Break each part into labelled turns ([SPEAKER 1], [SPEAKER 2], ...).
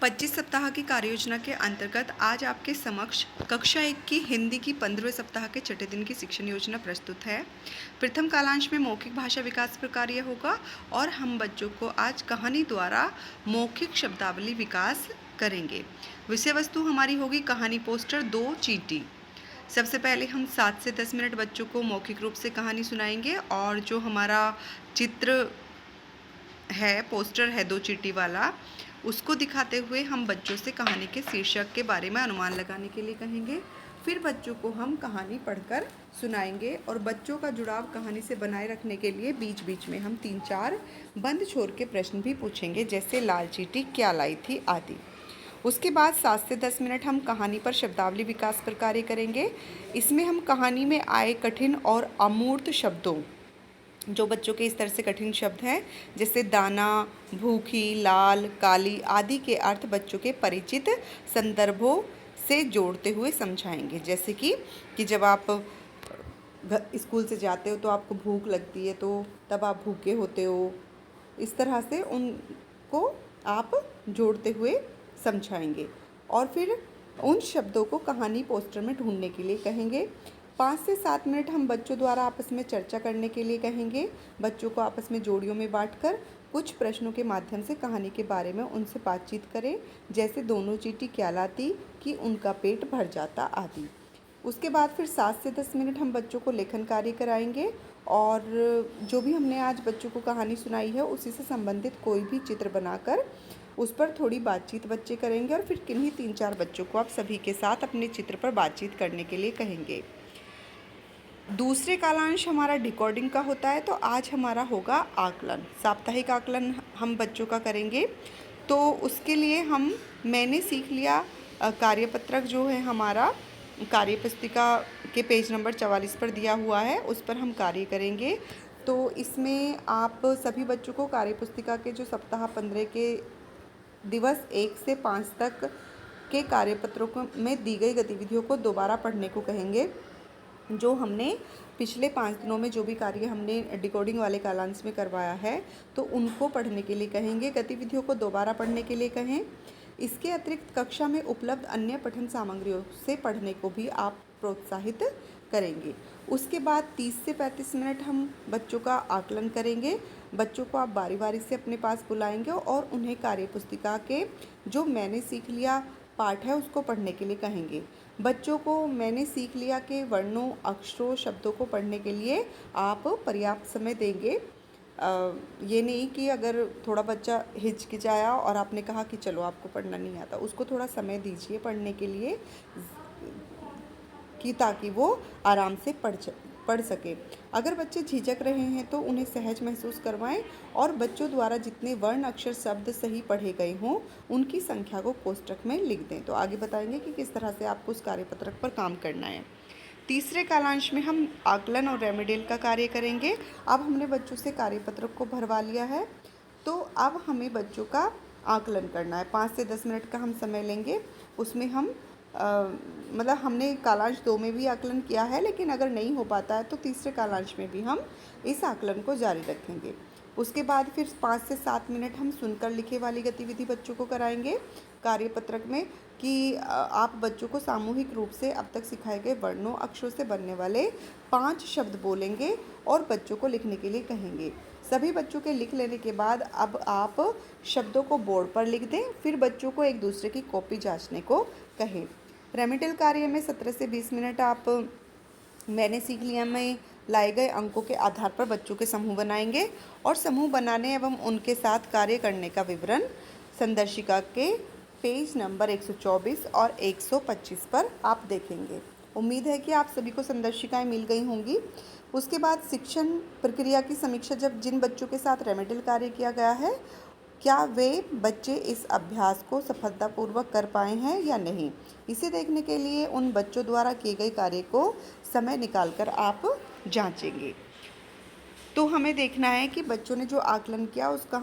[SPEAKER 1] 25 सप्ताह की कार्ययोजना के अंतर्गत आज आपके समक्ष कक्षा 1 की हिंदी की 15वें सप्ताह के छठे दिन की शिक्षण योजना प्रस्तुत है। प्रथम कालांश में मौखिक भाषा विकास पर कार्य होगा और हम बच्चों को आज कहानी द्वारा मौखिक शब्दावली विकास करेंगे। विषय वस्तु हमारी होगी कहानी पोस्टर 2 चींटी। सबसे पहले हम 7 से 10 मिनट बच्चों को मौखिक रूप से कहानी सुनाएंगे और जो हमारा चित्र है, पोस्टर है 2 चींटी वाला, उसको दिखाते हुए हम बच्चों से कहानी के शीर्षक के बारे में अनुमान लगाने के लिए कहेंगे। फिर बच्चों को हम कहानी पढ़कर सुनाएंगे और बच्चों का जुड़ाव कहानी से बनाए रखने के लिए बीच बीच में हम 3-4 बंद छोर के प्रश्न भी पूछेंगे, जैसे लाल चींटी क्या लाई थी आदि। उसके बाद 7 से 10 मिनट हम कहानी पर शब्दावली विकास पर कार्य करेंगे। इसमें हम कहानी में आए कठिन और अमूर्त शब्दों, जो बच्चों के इस तरह से कठिन शब्द हैं जैसे दाना, भूखी, लाल, काली आदि के अर्थ बच्चों के परिचित संदर्भों से जोड़ते हुए समझाएंगे। जैसे कि जब आप स्कूल से जाते हो तो आपको भूख लगती है, तो तब आप भूखे होते हो। इस तरह से उनको आप जोड़ते हुए समझाएंगे और फिर उन शब्दों को कहानी पोस्टर में ढूंढने के लिए कहेंगे। 5 से 7 मिनट हम बच्चों द्वारा आपस में चर्चा करने के लिए कहेंगे। बच्चों को आपस में जोड़ियों में बांटकर कुछ प्रश्नों के माध्यम से कहानी के बारे में उनसे बातचीत करें, जैसे दोनों चींटी क्या लाती कि उनका पेट भर जाता आदि। उसके बाद फिर 7 से 10 मिनट हम बच्चों को लेखन कार्य कराएंगे और जो भी हमने आज बच्चों को कहानी सुनाई है उसी से संबंधित कोई भी चित्र बनाकर उस पर थोड़ी बातचीत बच्चे करेंगे और फिर किन्हीं 3-4 बच्चों को आप सभी के साथ अपने चित्र पर बातचीत करने के लिए कहेंगे। दूसरे कालांश हमारा डिकोडिंग का होता है, तो आज हमारा होगा आकलन। साप्ताहिक आकलन हम बच्चों का करेंगे, तो उसके लिए मैंने सीख लिया कार्यपत्रक जो है हमारा कार्यपुस्तिका के पेज नंबर 44 पर दिया हुआ है, उस पर हम कार्य करेंगे। तो इसमें आप सभी बच्चों को कार्यपुस्तिका के जो सप्ताह 15 के दिवस 1 से 5 तक के कार्यपत्रों में दी गई गतिविधियों को दोबारा पढ़ने को कहेंगे। जो हमने पिछले 5 दिनों में जो भी कार्य हमने डिकोडिंग वाले कालांश में करवाया है, तो उनको पढ़ने के लिए कहेंगे। गतिविधियों को दोबारा पढ़ने के लिए कहें। इसके अतिरिक्त कक्षा में उपलब्ध अन्य पठन सामग्रियों से पढ़ने को भी आप प्रोत्साहित करेंगे। उसके बाद 30 से 35 मिनट हम बच्चों का आकलन करेंगे। बच्चों को आप बारी बारी से अपने पास बुलाएंगे और उन्हें कार्यपुस्तिका के जो मैंने सीख लिया पाठ है उसको पढ़ने के लिए कहेंगे। बच्चों को मैंने सीख लिया कि वर्णों, अक्षरों, शब्दों को पढ़ने के लिए आप पर्याप्त समय देंगे। ये नहीं कि अगर थोड़ा बच्चा हिचकिचाया और आपने कहा कि चलो आपको पढ़ना नहीं आता, उसको थोड़ा समय दीजिए पढ़ने के लिए कि ताकि वो आराम से पढ़ सके। अगर बच्चे झिझक रहे हैं तो उन्हें सहज महसूस करवाएं और बच्चों द्वारा जितने वर्ण, अक्षर, शब्द सही पढ़े गए हों उनकी संख्या को कोष्ठक में लिख दें। तो आगे बताएंगे कि किस तरह से आपको उस कार्यपत्रक पर काम करना है। तीसरे कालांश में हम आकलन और रेमेडियल का कार्य करेंगे। अब हमने बच्चों से कार्यपत्रक को भरवा लिया है, तो अब हमें बच्चों का आकलन करना है। 5 से 10 मिनट का हम समय लेंगे। उसमें हम मतलब हमने कालांश 2 में भी आकलन किया है, लेकिन अगर नहीं हो पाता है तो तीसरे कालांश में भी हम इस आकलन को जारी रखेंगे। उसके बाद फिर 5 से 7 मिनट हम सुनकर लिखे वाली गतिविधि बच्चों को कराएंगे कार्यपत्रक में, कि आप बच्चों को सामूहिक रूप से अब तक सिखाए गए वर्णों, अक्षरों से बनने वाले 5 शब्द बोलेंगे और बच्चों को लिखने के लिए कहेंगे। सभी बच्चों के लिख लेने के बाद अब आप शब्दों को बोर्ड पर लिख दें, फिर बच्चों को एक दूसरे की कॉपी जांचने को कहें। रेमेडियल कार्य में 17 से 20 मिनट आप मैंने सीख लिया में लाए गए अंकों के आधार पर बच्चों के समूह बनाएंगे और समूह बनाने एवं उनके साथ कार्य करने का विवरण संदर्शिका के पेज नंबर 124 और 125 पर आप देखेंगे। उम्मीद है कि आप सभी को संदर्शिकाएं मिल गई होंगी। उसके बाद शिक्षण प्रक्रिया की समीक्षा, जब जिन बच्चों के साथ रेमेडियल कार्य किया गया है, क्या वे बच्चे इस अभ्यास को सफलतापूर्वक कर पाए हैं या नहीं, इसे देखने के लिए उन बच्चों द्वारा किए गए कार्य को समय निकालकर आप जांचेंगे। तो हमें देखना है कि बच्चों ने जो आकलन किया उसका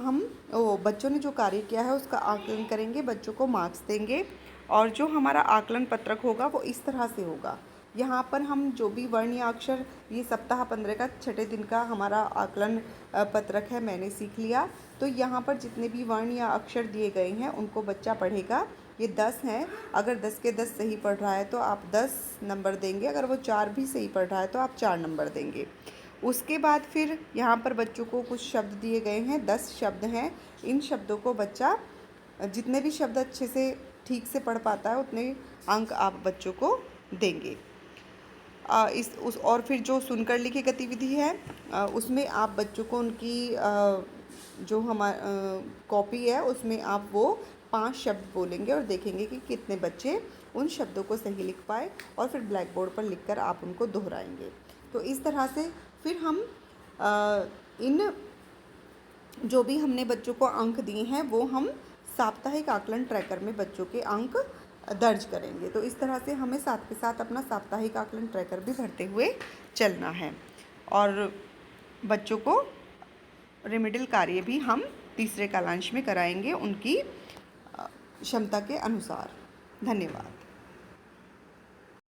[SPEAKER 1] बच्चों ने जो कार्य किया है उसका आकलन करेंगे, बच्चों को मार्क्स देंगे और जो हमारा आकलन पत्रक होगा वो इस तरह से होगा। यहाँ पर हम जो भी वर्ण या अक्षर, ये सप्ताह 15 का छठे दिन का हमारा आकलन पत्रक है, मैंने सीख लिया। तो यहाँ पर जितने भी वर्ण या अक्षर दिए गए हैं उनको बच्चा पढ़ेगा। ये 10 हैं, अगर 10 के 10 सही पढ़ रहा है तो आप 10 नंबर देंगे, अगर वो 4 भी सही पढ़ रहा है तो आप 4 नंबर देंगे। उसके बाद फिर यहाँ पर बच्चों को कुछ शब्द दिए गए हैं, 10 शब्द हैं। इन शब्दों को बच्चा जितने भी शब्द अच्छे से ठीक से पढ़ पाता है उतने अंक आप बच्चों को देंगे। और फिर जो सुनकर लिखी गतिविधि है उसमें आप बच्चों को उनकी जो कॉपी है उसमें आप वो 5 शब्द बोलेंगे और देखेंगे कि कितने बच्चे उन शब्दों को सही लिख पाए, और फिर ब्लैक बोर्ड पर लिखकर आप उनको दोहराएंगे। तो इस तरह से फिर हम इन जो भी हमने बच्चों को अंक दिए हैं वो हम साप्ताहिक आकलन ट्रैकर में बच्चों के अंक दर्ज करेंगे। तो इस तरह से हमें साथ के साथ अपना साप्ताहिक आकलन ट्रैकर भी भरते हुए चलना है, और बच्चों को रेमेडियल कार्य भी हम तीसरे कालांश में कराएंगे उनकी क्षमता के अनुसार। धन्यवाद।